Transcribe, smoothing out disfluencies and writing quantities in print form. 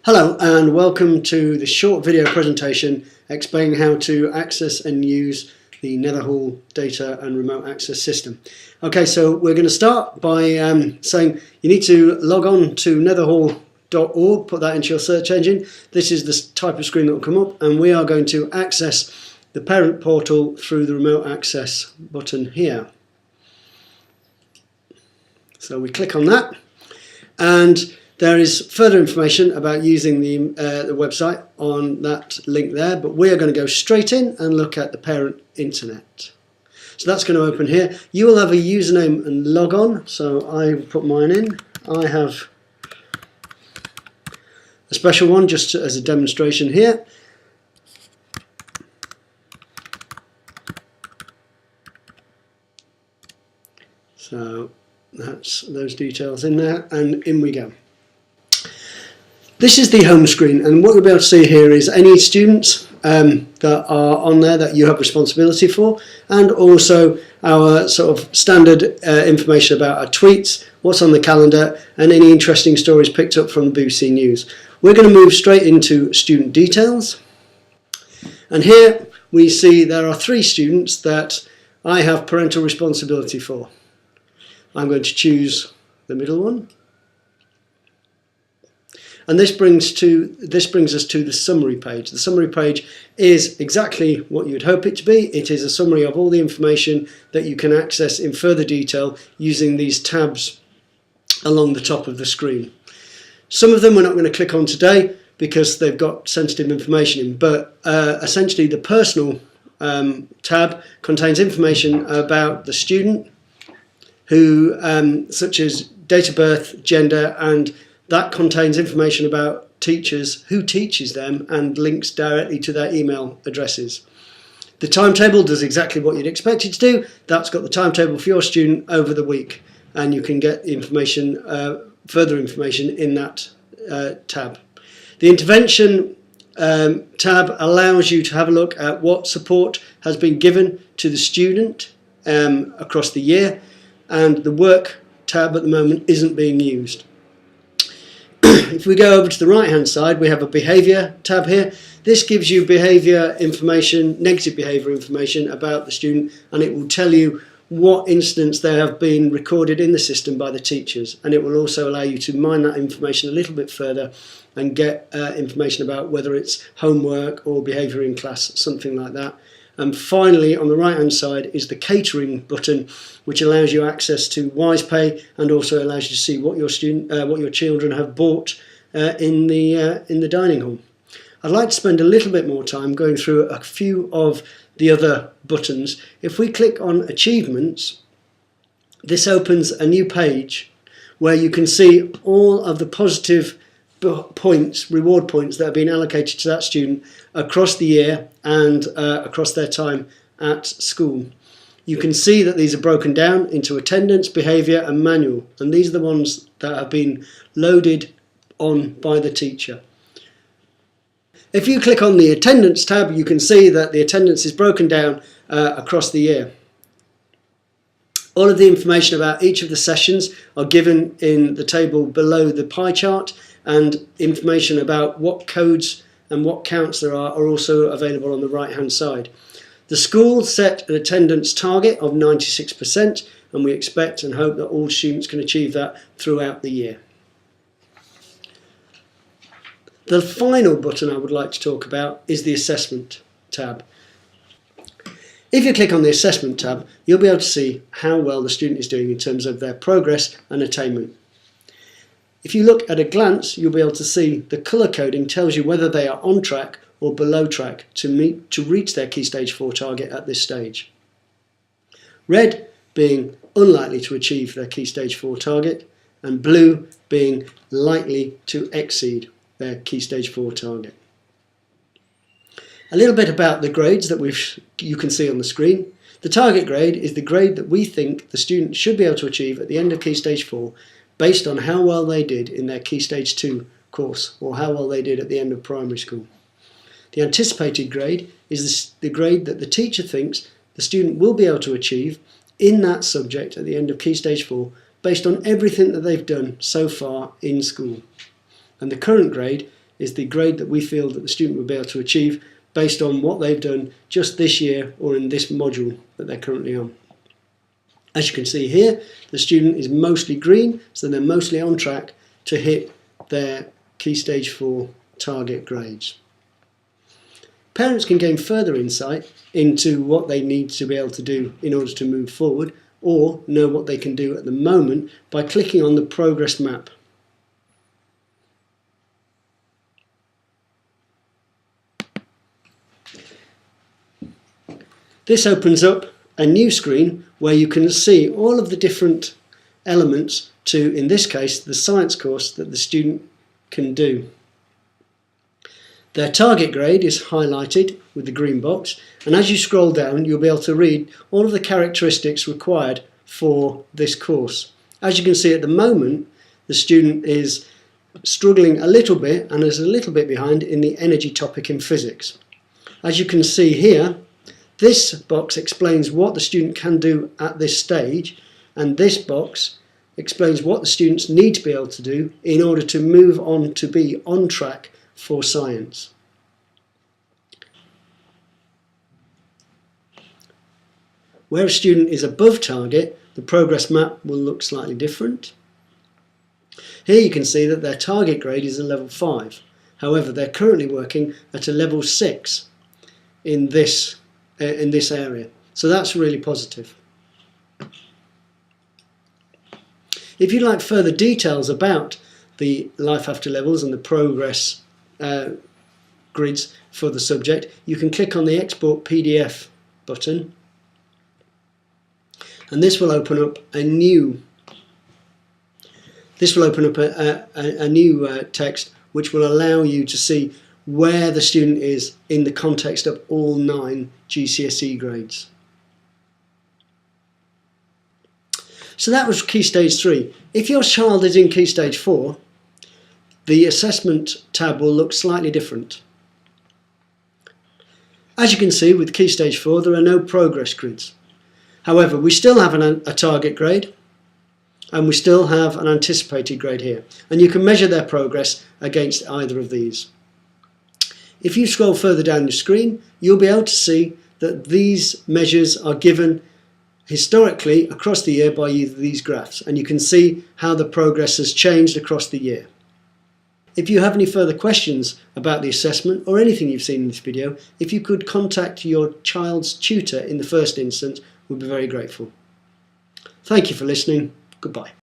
Hello and welcome to the short video presentation explaining how to access and use the Netherhall data and remote access system. Okay, so we're going to start by saying you need to log on to netherhall.org, put that into your search engine. This is the type of screen that will come up, and we are going to access the parent portal through the remote access button here. So we click on that, and there is further information about using the website on that link there, but we are going to go straight in and look at the parent internet. So that's going to open here. You will have a username and log on, so I will put mine in. I have a special one just as a demonstration here. So that's those details in there, and in we go. This is the home screen, and what you'll be able to see here is any students that are on there that you have responsibility for, and also our sort of standard information about our tweets, what's on the calendar, and any interesting stories picked up from the BBC News. We're going to move straight into student details, and here we see there are 3 students that I have parental responsibility for. I'm going to choose the middle one. And this brings us to the summary page. The summary page is exactly what you'd hope it to be. It is a summary of all the information that you can access in further detail using these tabs along the top of the screen. Some of them we're not going to click on today because they've got sensitive information in, but essentially the personal tab contains information about the student, who such as date of birth, gender, and that contains information about teachers, who teaches them, and links directly to their email addresses. The timetable does exactly what you'd expect it to do. That's got the timetable for your student over the week, and you can get information, further information in that tab. The intervention tab allows you to have a look at what support has been given to the student across the year, and the work tab at the moment isn't being used. If we go over to the right hand side, we have a behaviour tab here. This gives you behaviour information, negative behaviour information about the student, and it will tell you what incidents there have been recorded in the system by the teachers, and it will also allow you to mine that information a little bit further and get information about whether it's homework or behaviour in class, something like that. And finally, on the right hand side is the catering button, which allows you access to WisePay and also allows you to see what your children have bought in the dining hall. I'd like to spend a little bit more time going through a few of the other buttons. If we click on achievements, this opens a new page where you can see all of the positive points, reward points that have been allocated to that student across the year and across their time at school. You can see that these are broken down into attendance, behaviour and manual, and these are the ones that have been loaded on by the teacher. If you click on the attendance tab, you can see that the attendance is broken down across the year. All of the information about each of the sessions are given in the table below the pie chart, and information about what codes and what counts there are also available on the right hand side. The school set an attendance target of 96%, and we expect and hope that all students can achieve that throughout the year. The final button I would like to talk about is the assessment tab. If you click on the assessment tab, you'll be able to see how well the student is doing in terms of their progress and attainment. If you look at a glance, you'll be able to see the colour coding tells you whether they are on track or below track to reach their Key Stage 4 target at this stage. Red being unlikely to achieve their Key Stage 4 target, and blue being likely to exceed their Key Stage 4 target. A little bit about the grades that you can see on the screen. The target grade is the grade that we think the student should be able to achieve at the end of Key Stage 4 based on how well they did in their Key Stage 2 course, or how well they did at the end of primary school. The anticipated grade is the grade that the teacher thinks the student will be able to achieve in that subject at the end of Key Stage 4 based on everything that they've done so far in school. And the current grade is the grade that we feel that the student will be able to achieve based on what they've done just this year or in this module that they're currently on. As you can see here, the student is mostly green, so they're mostly on track to hit their Key Stage 4 target grades. Parents can gain further insight into what they need to be able to do in order to move forward, or know what they can do at the moment by clicking on the progress map. This opens up a new screen where you can see all of the different elements to, in this case, the science course that the student can do. Their target grade is highlighted with the green box, and as you scroll down you'll be able to read all of the characteristics required for this course. As you can see at the moment, the student is struggling a little bit and is a little bit behind in the energy topic in physics. As you can see here, this box explains what the student can do at this stage, and this box explains what the students need to be able to do in order to move on to be on track for science. Where a student is above target, the progress map will look slightly different. Here you can see that their target grade is a level 5. However, they're currently working at a level 6 in this area. So that's really positive. If you'd like further details about the Life After Levels and the progress grids for the subject, you can click on the Export PDF button, and this will open up a new text which will allow you to see where the student is in the context of all 9 GCSE grades. So that was Key Stage 3. If your child is in Key Stage 4, the assessment tab will look slightly different. As you can see, with Key Stage 4 there are no progress grids. However, we still have a target grade, and we still have an anticipated grade here, and you can measure their progress against either of these. If you scroll further down the screen, you'll be able to see that these measures are given historically across the year by these graphs, and you can see how the progress has changed across the year. If you have any further questions about the assessment or anything you've seen in this video, if you could contact your child's tutor in the first instance, we'd be very grateful. Thank you for listening. Goodbye.